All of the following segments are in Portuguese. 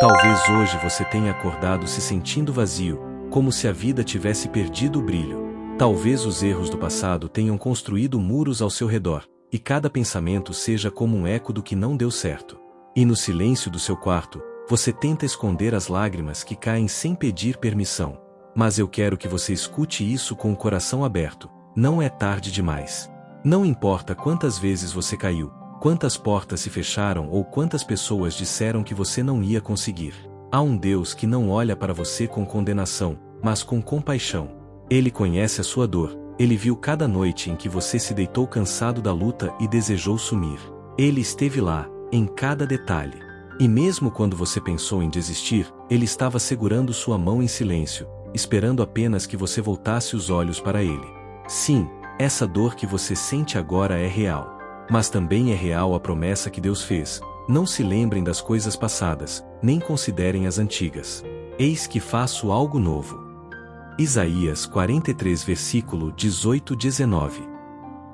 Talvez hoje você tenha acordado se sentindo vazio, como se a vida tivesse perdido o brilho. Talvez os erros do passado tenham construído muros ao seu redor, e cada pensamento seja como um eco do que não deu certo. E no silêncio do seu quarto, você tenta esconder as lágrimas que caem sem pedir permissão. Mas eu quero que você escute isso com o coração aberto. Não é tarde demais. Não importa quantas vezes você caiu, quantas portas se fecharam ou quantas pessoas disseram que você não ia conseguir. Há um Deus que não olha para você com condenação, mas com compaixão. Ele conhece a sua dor, ele viu cada noite em que você se deitou cansado da luta e desejou sumir. Ele esteve lá, em cada detalhe. E mesmo quando você pensou em desistir, ele estava segurando sua mão em silêncio, esperando apenas que você voltasse os olhos para ele. Sim, essa dor que você sente agora é real. Mas também é real a promessa que Deus fez. Não se lembrem das coisas passadas, nem considerem as antigas. Eis que faço algo novo. Isaías 43 versículo 18-19.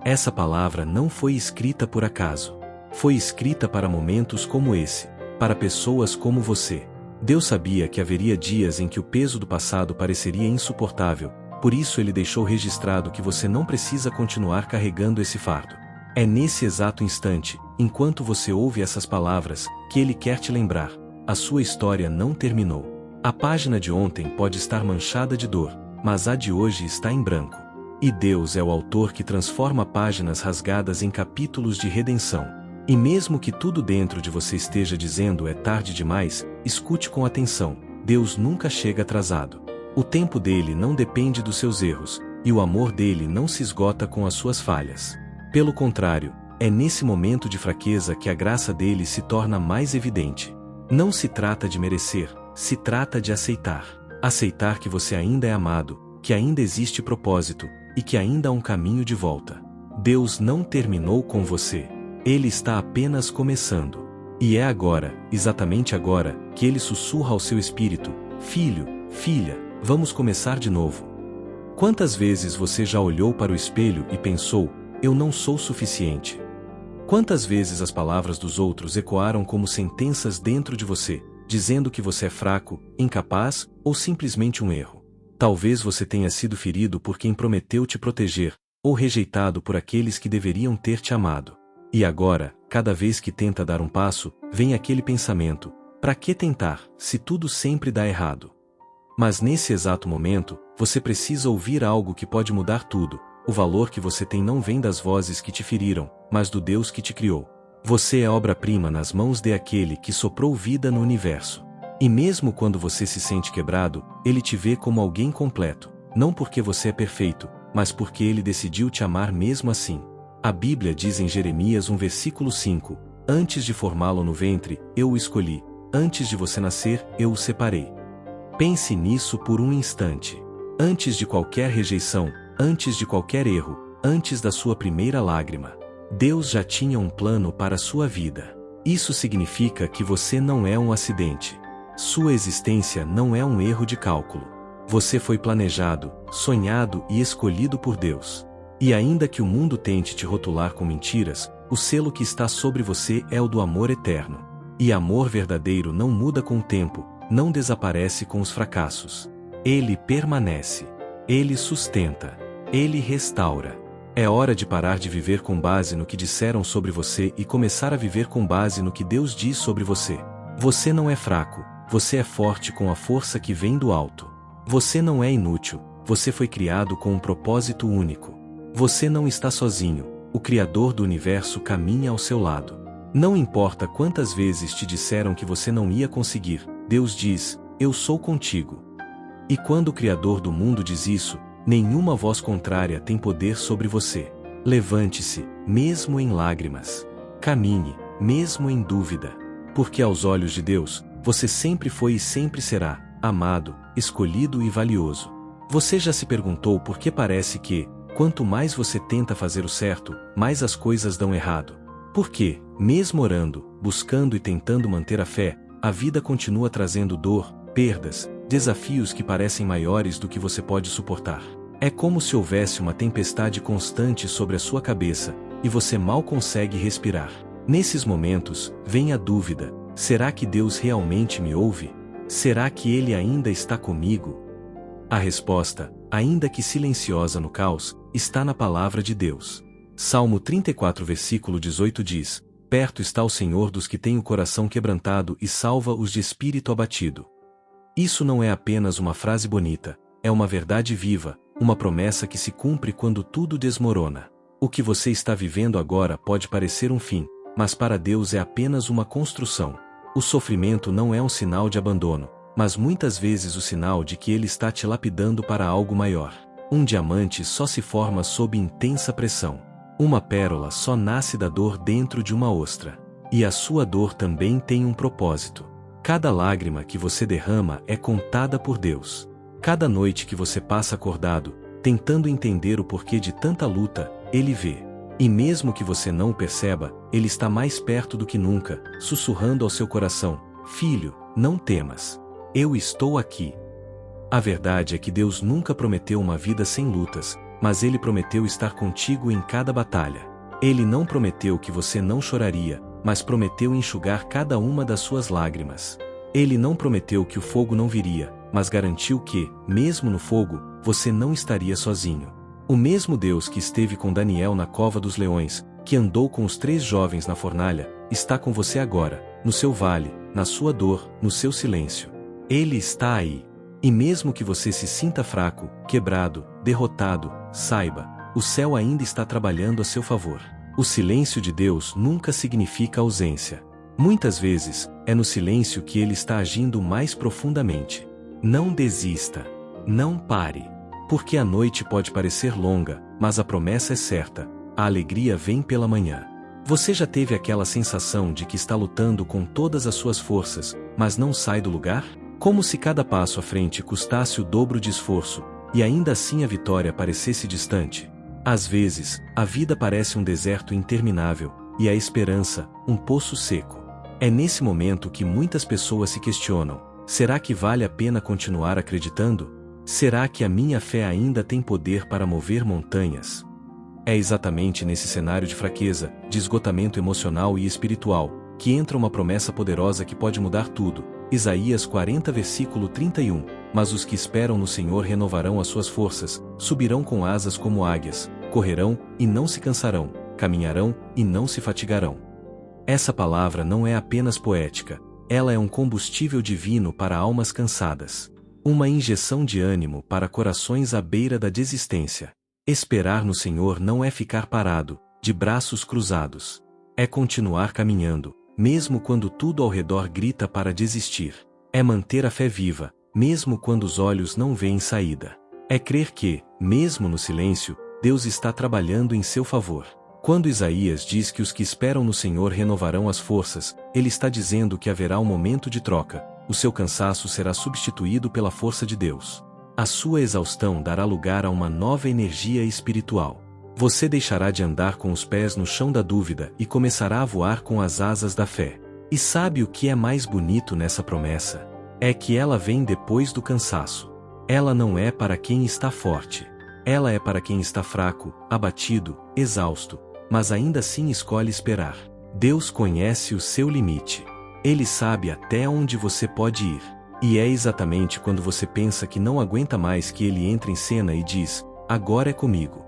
Essa palavra não foi escrita por acaso. Foi escrita para momentos como esse, para pessoas como você. Deus sabia que haveria dias em que o peso do passado pareceria insuportável, por isso ele deixou registrado que você não precisa continuar carregando esse fardo. É nesse exato instante, enquanto você ouve essas palavras, que ele quer te lembrar: a sua história não terminou. A página de ontem pode estar manchada de dor, mas a de hoje está em branco. E Deus é o autor que transforma páginas rasgadas em capítulos de redenção. E mesmo que tudo dentro de você esteja dizendo é tarde demais, escute com atenção: Deus nunca chega atrasado. O tempo dele não depende dos seus erros, e o amor dele não se esgota com as suas falhas. Pelo contrário, é nesse momento de fraqueza que a graça dele se torna mais evidente. Não se trata de merecer, se trata de aceitar. Aceitar que você ainda é amado, que ainda existe propósito, e que ainda há um caminho de volta. Deus não terminou com você. Ele está apenas começando. E é agora, exatamente agora, que ele sussurra ao seu espírito: filho, filha, vamos começar de novo. Quantas vezes você já olhou para o espelho e pensou: eu não sou suficiente? Quantas vezes as palavras dos outros ecoaram como sentenças dentro de você, dizendo que você é fraco, incapaz ou simplesmente um erro? Talvez você tenha sido ferido por quem prometeu te proteger, ou rejeitado por aqueles que deveriam ter te amado. E agora, cada vez que tenta dar um passo, vem aquele pensamento: para que tentar, se tudo sempre dá errado? Mas nesse exato momento, você precisa ouvir algo que pode mudar tudo. O valor que você tem não vem das vozes que te feriram, mas do Deus que te criou. Você é obra-prima nas mãos de aquele que soprou vida no universo. E mesmo quando você se sente quebrado, ele te vê como alguém completo, não porque você é perfeito, mas porque ele decidiu te amar mesmo assim. A Bíblia diz em Jeremias 1 versículo 5: antes de formá-lo no ventre, eu o escolhi, antes de você nascer, eu o separei. Pense nisso por um instante. Antes de qualquer rejeição, antes de qualquer erro, antes da sua primeira lágrima, Deus já tinha um plano para a sua vida. Isso significa que você não é um acidente. Sua existência não é um erro de cálculo. Você foi planejado, sonhado e escolhido por Deus. E ainda que o mundo tente te rotular com mentiras, o selo que está sobre você é o do amor eterno. E amor verdadeiro não muda com o tempo, não desaparece com os fracassos. Ele permanece. Ele sustenta. Ele restaura. É hora de parar de viver com base no que disseram sobre você e começar a viver com base no que Deus diz sobre você. Você não é fraco, você é forte com a força que vem do alto. Você não é inútil, você foi criado com um propósito único. Você não está sozinho, o Criador do universo caminha ao seu lado. Não importa quantas vezes te disseram que você não ia conseguir, Deus diz: eu sou contigo. E quando o Criador do mundo diz isso, nenhuma voz contrária tem poder sobre você. Levante-se, mesmo em lágrimas. Caminhe, mesmo em dúvida. Porque aos olhos de Deus, você sempre foi e sempre será amado, escolhido e valioso. Você já se perguntou por que parece que, quanto mais você tenta fazer o certo, mais as coisas dão errado? Por quê, mesmo orando, buscando e tentando manter a fé, a vida continua trazendo dor, perdas, desafios que parecem maiores do que você pode suportar? É como se houvesse uma tempestade constante sobre a sua cabeça, e você mal consegue respirar. Nesses momentos, vem a dúvida: Será que Deus realmente me ouve? Será que Ele ainda está comigo? A resposta, ainda que silenciosa no caos, está na palavra de Deus. Salmo 34 versículo 18 diz: Perto está o Senhor dos que têm o coração quebrantado e salva os de espírito abatido. Isso não é apenas uma frase bonita, é uma verdade viva, uma promessa que se cumpre quando tudo desmorona. O que você está vivendo agora pode parecer um fim, mas para Deus é apenas uma construção. O sofrimento não é um sinal de abandono, mas muitas vezes o sinal de que Ele está te lapidando para algo maior. Um diamante só se forma sob intensa pressão. Uma pérola só nasce da dor dentro de uma ostra. E a sua dor também tem um propósito. Cada lágrima que você derrama é contada por Deus. Cada noite que você passa acordado, tentando entender o porquê de tanta luta, Ele vê. E mesmo que você não o perceba, Ele está mais perto do que nunca, sussurrando ao seu coração: Filho, não temas. Eu estou aqui. A verdade é que Deus nunca prometeu uma vida sem lutas, mas Ele prometeu estar contigo em cada batalha. Ele não prometeu que você não choraria, mas prometeu enxugar cada uma das suas lágrimas. Ele não prometeu que o fogo não viria, mas garantiu que, mesmo no fogo, você não estaria sozinho. O mesmo Deus que esteve com Daniel na cova dos leões, que andou com os 3 jovens na fornalha, está com você agora, no seu vale, na sua dor, no seu silêncio. Ele está aí. E mesmo que você se sinta fraco, quebrado, derrotado, saiba, o céu ainda está trabalhando a seu favor. O silêncio de Deus nunca significa ausência. Muitas vezes, é no silêncio que Ele está agindo mais profundamente. Não desista. Não pare. Porque a noite pode parecer longa, mas a promessa é certa: a alegria vem pela manhã. Você já teve aquela sensação de que está lutando com todas as suas forças, mas não sai do lugar? Como se cada passo à frente custasse o dobro de esforço, e ainda assim a vitória parecesse distante. Às vezes, a vida parece um deserto interminável, e a esperança, um poço seco. É nesse momento que muitas pessoas se questionam: será que vale a pena continuar acreditando? Será que a minha fé ainda tem poder para mover montanhas? É exatamente nesse cenário de fraqueza, de esgotamento emocional e espiritual, que entra uma promessa poderosa que pode mudar tudo. Isaías 40 versículo 31, Mas os que esperam no Senhor renovarão as suas forças, subirão com asas como águias, correrão e não se cansarão, caminharão e não se fatigarão. Essa palavra não é apenas poética, ela é um combustível divino para almas cansadas. Uma injeção de ânimo para corações à beira da desistência. Esperar no Senhor não é ficar parado, de braços cruzados. É continuar caminhando, mesmo quando tudo ao redor grita para desistir. É manter a fé viva, mesmo quando os olhos não veem saída. É crer que, mesmo no silêncio, Deus está trabalhando em seu favor. Quando Isaías diz que os que esperam no Senhor renovarão as forças, ele está dizendo que haverá um momento de troca. O seu cansaço será substituído pela força de Deus. A sua exaustão dará lugar a uma nova energia espiritual. Você deixará de andar com os pés no chão da dúvida e começará a voar com as asas da fé. E sabe o que é mais bonito nessa promessa? É que ela vem depois do cansaço. Ela não é para quem está forte. Ela é para quem está fraco, abatido, exausto, mas ainda assim escolhe esperar. Deus conhece o seu limite. Ele sabe até onde você pode ir. E é exatamente quando você pensa que não aguenta mais que Ele entra em cena e diz: agora é comigo.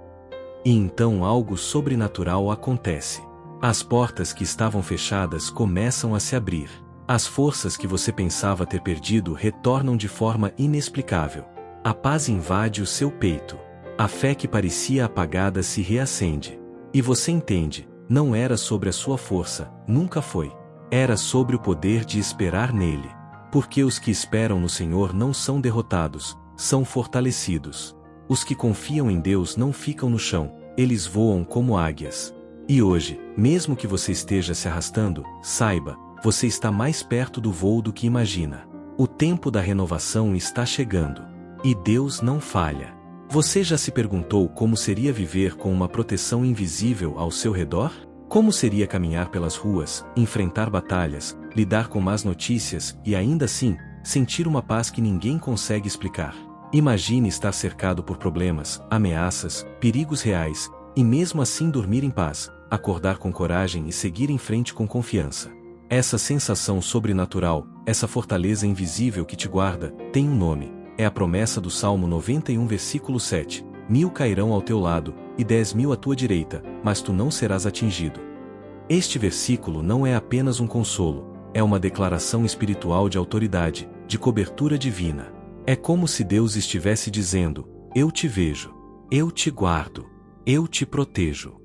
E então algo sobrenatural acontece. As portas que estavam fechadas começam a se abrir. As forças que você pensava ter perdido retornam de forma inexplicável. A paz invade o seu peito. A fé que parecia apagada se reacende. E você entende, não era sobre a sua força, nunca foi. Era sobre o poder de esperar nele. Porque os que esperam no Senhor não são derrotados, são fortalecidos. Os que confiam em Deus não ficam no chão, eles voam como águias. E hoje, mesmo que você esteja se arrastando, saiba, você está mais perto do voo do que imagina. O tempo da renovação está chegando. E Deus não falha. Você já se perguntou como seria viver com uma proteção invisível ao seu redor? Como seria caminhar pelas ruas, enfrentar batalhas, lidar com más notícias e ainda assim, sentir uma paz que ninguém consegue explicar? Imagine estar cercado por problemas, ameaças, perigos reais, e mesmo assim dormir em paz, acordar com coragem e seguir em frente com confiança. Essa sensação sobrenatural, essa fortaleza invisível que te guarda, tem um nome. É a promessa do Salmo 91 versículo 7. 1000 cairão ao teu lado, e 10.000 à tua direita, mas tu não serás atingido. Este versículo não é apenas um consolo, é uma declaração espiritual de autoridade, de cobertura divina. É como se Deus estivesse dizendo: eu te vejo, eu te guardo, eu te protejo.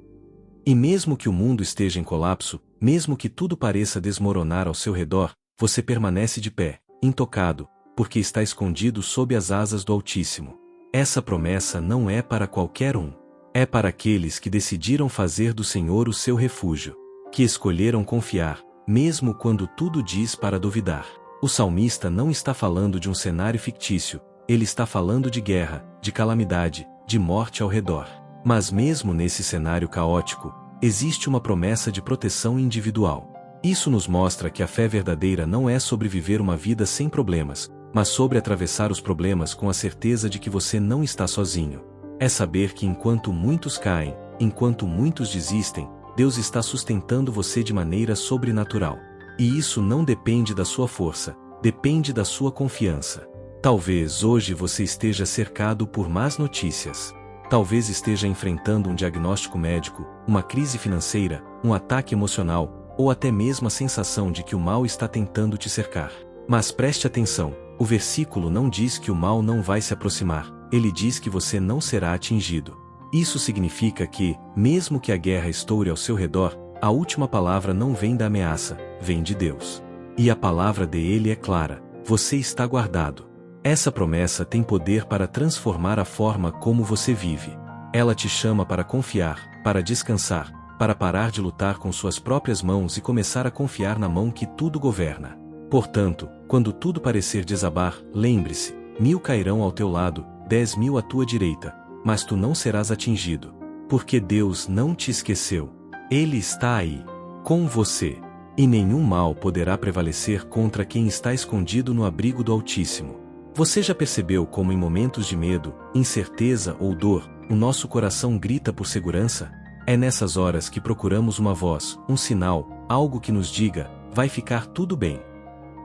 E mesmo que o mundo esteja em colapso, mesmo que tudo pareça desmoronar ao seu redor, você permanece de pé, intocado, porque está escondido sob as asas do Altíssimo. Essa promessa não é para qualquer um. É para aqueles que decidiram fazer do Senhor o seu refúgio, que escolheram confiar, mesmo quando tudo diz para duvidar. O salmista não está falando de um cenário fictício, ele está falando de guerra, de calamidade, de morte ao redor. Mas mesmo nesse cenário caótico, existe uma promessa de proteção individual. Isso nos mostra que a fé verdadeira não é sobre viver uma vida sem problemas, mas sobre atravessar os problemas com a certeza de que você não está sozinho. É saber que enquanto muitos caem, enquanto muitos desistem, Deus está sustentando você de maneira sobrenatural. E isso não depende da sua força, depende da sua confiança. Talvez hoje você esteja cercado por más notícias. Talvez esteja enfrentando um diagnóstico médico, uma crise financeira, um ataque emocional, ou até mesmo a sensação de que o mal está tentando te cercar. Mas preste atenção, o versículo não diz que o mal não vai se aproximar, ele diz que você não será atingido. Isso significa que, mesmo que a guerra estoure ao seu redor, a última palavra não vem da ameaça, vem de Deus. E a palavra dele é clara: você está guardado. Essa promessa tem poder para transformar a forma como você vive. Ela te chama para confiar, para descansar, para parar de lutar com suas próprias mãos e começar a confiar na mão que tudo governa. Portanto, quando tudo parecer desabar, lembre-se: 1000 cairão ao teu lado, 10.000 à tua direita, mas tu não serás atingido. Porque Deus não te esqueceu. Ele está aí, com você. E nenhum mal poderá prevalecer contra quem está escondido no abrigo do Altíssimo. Você já percebeu como em momentos de medo, incerteza ou dor, o nosso coração grita por segurança? É nessas horas que procuramos uma voz, um sinal, algo que nos diga: vai ficar tudo bem.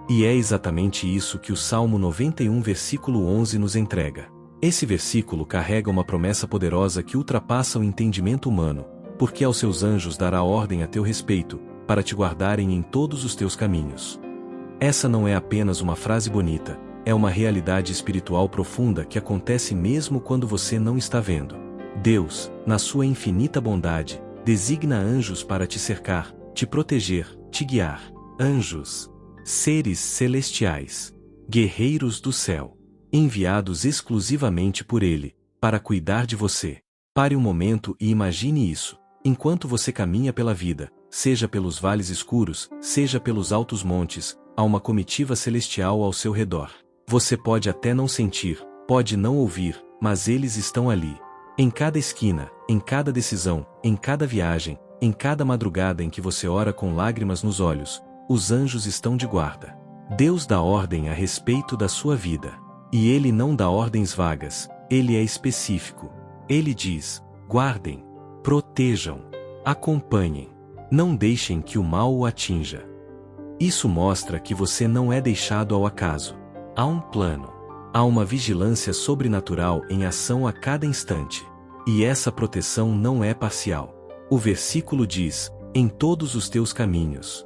E é exatamente isso que o Salmo 91 versículo 11 nos entrega. Esse versículo carrega uma promessa poderosa que ultrapassa o entendimento humano, porque aos seus anjos dará ordem a teu respeito, para te guardarem em todos os teus caminhos. Essa não é apenas uma frase bonita, é uma realidade espiritual profunda que acontece mesmo quando você não está vendo. Deus, na sua infinita bondade, designa anjos para te cercar, te proteger, te guiar. Anjos, seres celestiais, guerreiros do céu, enviados exclusivamente por Ele, para cuidar de você. Pare um momento e imagine isso. Enquanto você caminha pela vida, seja pelos vales escuros, seja pelos altos montes, há uma comitiva celestial ao seu redor. Você pode até não sentir, pode não ouvir, mas eles estão ali. Em cada esquina, em cada decisão, em cada viagem, em cada madrugada em que você ora com lágrimas nos olhos, os anjos estão de guarda. Deus dá ordem a respeito da sua vida. E Ele não dá ordens vagas, Ele é específico. Ele diz: guardem, protejam, acompanhem, não deixem que o mal o atinja. Isso mostra que você não é deixado ao acaso. Há um plano. Há uma vigilância sobrenatural em ação a cada instante. E essa proteção não é parcial. O versículo diz: em todos os teus caminhos.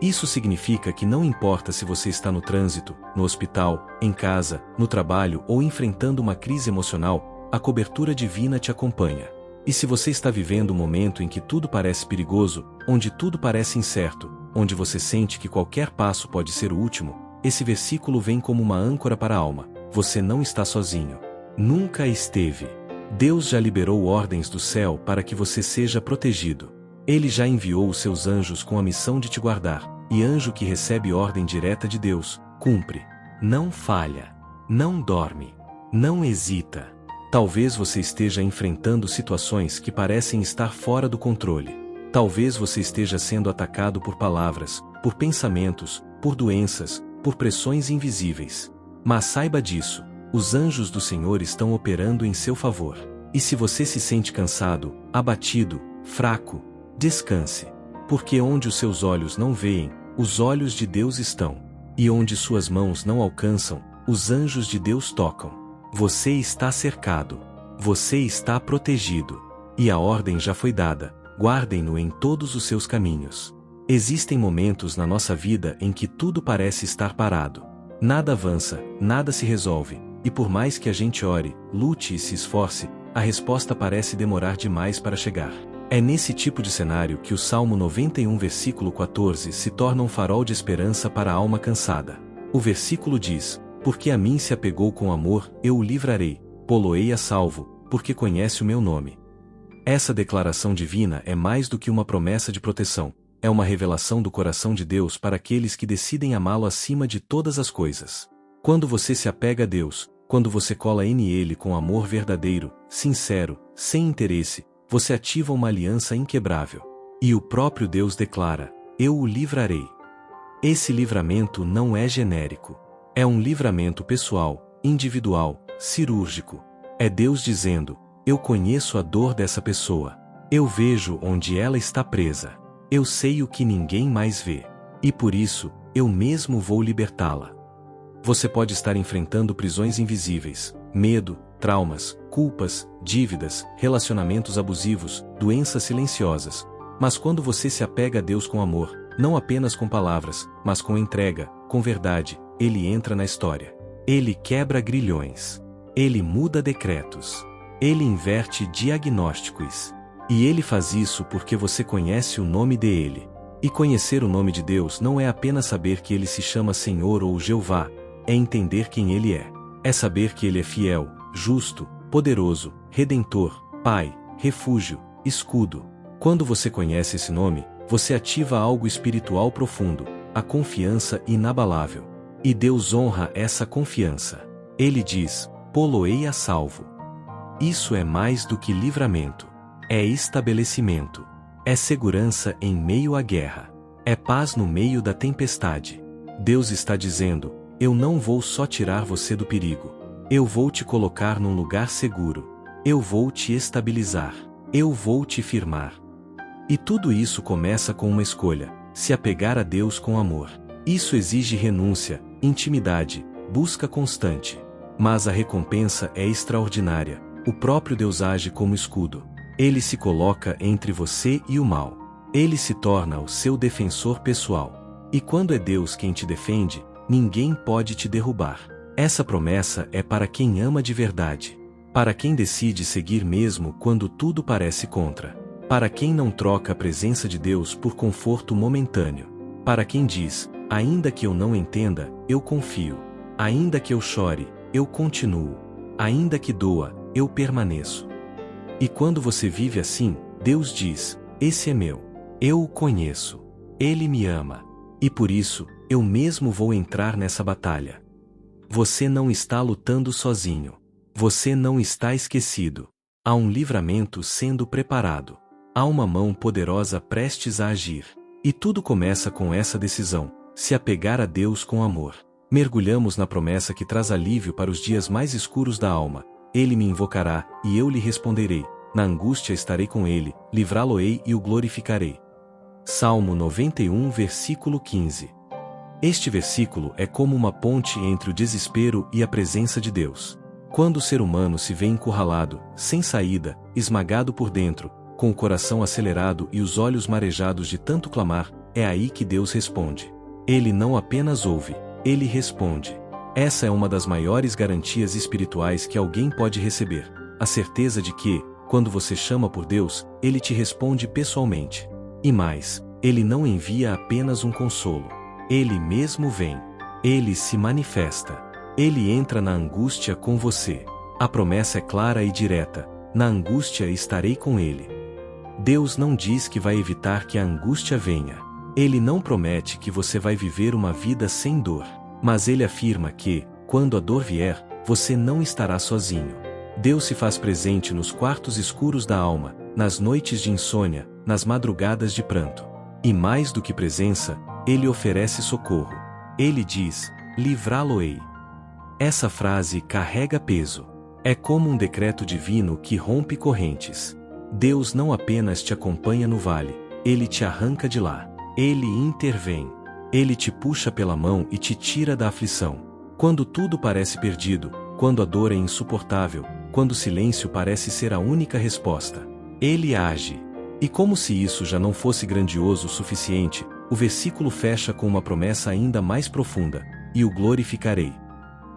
Isso significa que não importa se você está no trânsito, no hospital, em casa, no trabalho ou enfrentando uma crise emocional, a cobertura divina te acompanha. E se você está vivendo um momento em que tudo parece perigoso, onde tudo parece incerto, onde você sente que qualquer passo pode ser o último, esse versículo vem como uma âncora para a alma. Você não está sozinho. Nunca esteve. Deus já liberou ordens do céu para que você seja protegido. Ele já enviou os seus anjos com a missão de te guardar, e anjo que recebe ordem direta de Deus, cumpre. Não falha. Não dorme. Não hesita. Talvez você esteja enfrentando situações que parecem estar fora do controle. Talvez você esteja sendo atacado por palavras, por pensamentos, por doenças, por pressões invisíveis. Mas saiba disso, os anjos do Senhor estão operando em seu favor. E se você se sente cansado, abatido, fraco, descanse. Porque onde os seus olhos não veem, os olhos de Deus estão. E onde suas mãos não alcançam, os anjos de Deus tocam. Você está cercado. Você está protegido. E a ordem já foi dada: guardem-no em todos os seus caminhos. Existem momentos na nossa vida em que tudo parece estar parado. Nada avança, nada se resolve, e por mais que a gente ore, lute e se esforce, a resposta parece demorar demais para chegar. É nesse tipo de cenário que o Salmo 91 versículo 14 se torna um farol de esperança para a alma cansada. O versículo diz: porque a mim se apegou com amor, eu o livrarei, pô-lo-ei a salvo, porque conhece o meu nome. Essa declaração divina é mais do que uma promessa de proteção, é uma revelação do coração de Deus para aqueles que decidem amá-lo acima de todas as coisas. Quando você se apega a Deus, quando você cola nele com amor verdadeiro, sincero, sem interesse, você ativa uma aliança inquebrável. E o próprio Deus declara: eu o livrarei. Esse livramento não é genérico. É um livramento pessoal, individual, cirúrgico. É Deus dizendo: eu conheço a dor dessa pessoa. Eu vejo onde ela está presa. Eu sei o que ninguém mais vê. E por isso, eu mesmo vou libertá-la. Você pode estar enfrentando prisões invisíveis, medo, traumas, culpas, dívidas, relacionamentos abusivos, doenças silenciosas. Mas quando você se apega a Deus com amor, não apenas com palavras, mas com entrega, com verdade, Ele entra na história. Ele quebra grilhões. Ele muda decretos. Ele inverte diagnósticos. E Ele faz isso porque você conhece o nome dele. E conhecer o nome de Deus não é apenas saber que Ele se chama Senhor ou Jeová, é entender quem Ele é. É saber que Ele é fiel, justo, poderoso, redentor, Pai, refúgio, escudo. Quando você conhece esse nome, você ativa algo espiritual profundo, a confiança inabalável. E Deus honra essa confiança. Ele diz: pô-lo-ei a salvo. Isso é mais do que livramento. É estabelecimento. É segurança em meio à guerra. É paz no meio da tempestade. Deus está dizendo: eu não vou só tirar você do perigo. Eu vou te colocar num lugar seguro. Eu vou te estabilizar. Eu vou te firmar. E tudo isso começa com uma escolha: se apegar a Deus com amor. Isso exige renúncia, intimidade, busca constante. Mas a recompensa é extraordinária. O próprio Deus age como escudo. Ele se coloca entre você e o mal. Ele se torna o seu defensor pessoal. E quando é Deus quem te defende, ninguém pode te derrubar. Essa promessa é para quem ama de verdade. Para quem decide seguir mesmo quando tudo parece contra. Para quem não troca a presença de Deus por conforto momentâneo. Para quem diz: ainda que eu não entenda, eu confio. Ainda que eu chore, eu continuo. Ainda que doa, eu permaneço. E quando você vive assim, Deus diz: esse é meu. Eu o conheço. Ele me ama. E por isso, eu mesmo vou entrar nessa batalha. Você não está lutando sozinho. Você não está esquecido. Há um livramento sendo preparado. Há uma mão poderosa prestes a agir. E tudo começa com essa decisão: se apegar a Deus com amor. Mergulhamos na promessa que traz alívio para os dias mais escuros da alma. Ele me invocará, e eu lhe responderei. Na angústia estarei com ele, livrá-lo-ei e o glorificarei. Salmo 91 versículo 15. Este versículo é como uma ponte entre o desespero e a presença de Deus. Quando o ser humano se vê encurralado, sem saída, esmagado por dentro, com o coração acelerado e os olhos marejados de tanto clamar, é aí que Deus responde. Ele não apenas ouve, Ele responde. Essa é uma das maiores garantias espirituais que alguém pode receber. A certeza de que, quando você chama por Deus, Ele te responde pessoalmente. E mais, Ele não envia apenas um consolo. Ele mesmo vem. Ele se manifesta. Ele entra na angústia com você. A promessa é clara e direta: na angústia estarei com Ele. Deus não diz que vai evitar que a angústia venha. Ele não promete que você vai viver uma vida sem dor. Mas Ele afirma que, quando a dor vier, você não estará sozinho. Deus se faz presente nos quartos escuros da alma, nas noites de insônia, nas madrugadas de pranto. E mais do que presença, Ele oferece socorro. Ele diz: livrá-lo-ei. Essa frase carrega peso. É como um decreto divino que rompe correntes. Deus não apenas te acompanha no vale, Ele te arranca de lá. Ele intervém. Ele te puxa pela mão e te tira da aflição. Quando tudo parece perdido, quando a dor é insuportável, quando o silêncio parece ser a única resposta, Ele age. E como se isso já não fosse grandioso o suficiente, o versículo fecha com uma promessa ainda mais profunda: e o glorificarei.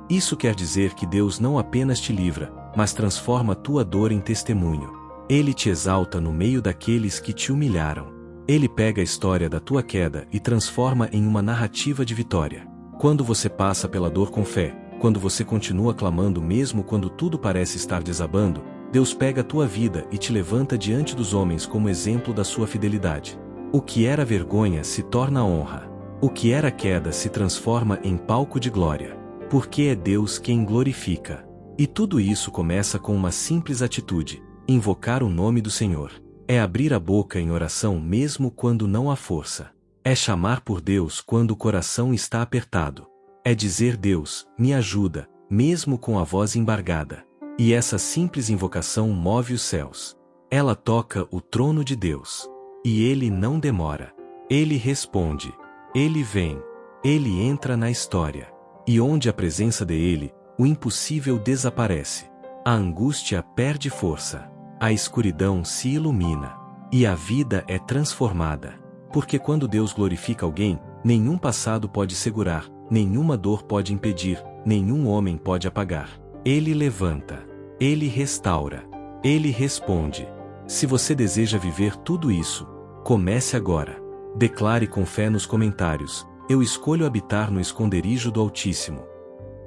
Isso quer dizer que Deus não apenas te livra, mas transforma tua dor em testemunho. Ele te exalta no meio daqueles que te humilharam. Ele pega a história da tua queda e transforma em uma narrativa de vitória. Quando você passa pela dor com fé, quando você continua clamando mesmo quando tudo parece estar desabando, Deus pega a tua vida e te levanta diante dos homens como exemplo da sua fidelidade. O que era vergonha se torna honra. O que era queda se transforma em palco de glória. Porque é Deus quem glorifica. E tudo isso começa com uma simples atitude: invocar o nome do Senhor. É abrir a boca em oração mesmo quando não há força. É chamar por Deus quando o coração está apertado. É dizer: Deus, me ajuda, mesmo com a voz embargada. E essa simples invocação move os céus. Ela toca o trono de Deus. E Ele não demora. Ele responde. Ele vem. Ele entra na história. E onde a presença dele, o impossível desaparece. A angústia perde força. A escuridão se ilumina. E a vida é transformada. Porque quando Deus glorifica alguém, nenhum passado pode segurar, nenhuma dor pode impedir, nenhum homem pode apagar. Ele levanta. Ele restaura. Ele responde. Se você deseja viver tudo isso, comece agora. Declare com fé nos comentários: eu escolho habitar no esconderijo do Altíssimo.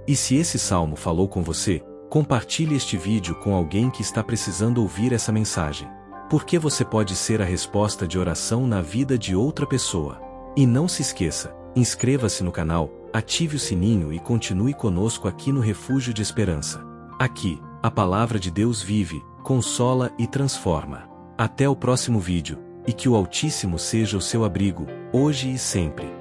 E se esse salmo falou com você, compartilhe este vídeo com alguém que está precisando ouvir essa mensagem. Porque você pode ser a resposta de oração na vida de outra pessoa. E não se esqueça, inscreva-se no canal, ative o sininho e continue conosco aqui no Refúgio de Esperança. Aqui, a palavra de Deus vive, consola e transforma. Até o próximo vídeo, e que o Altíssimo seja o seu abrigo, hoje e sempre.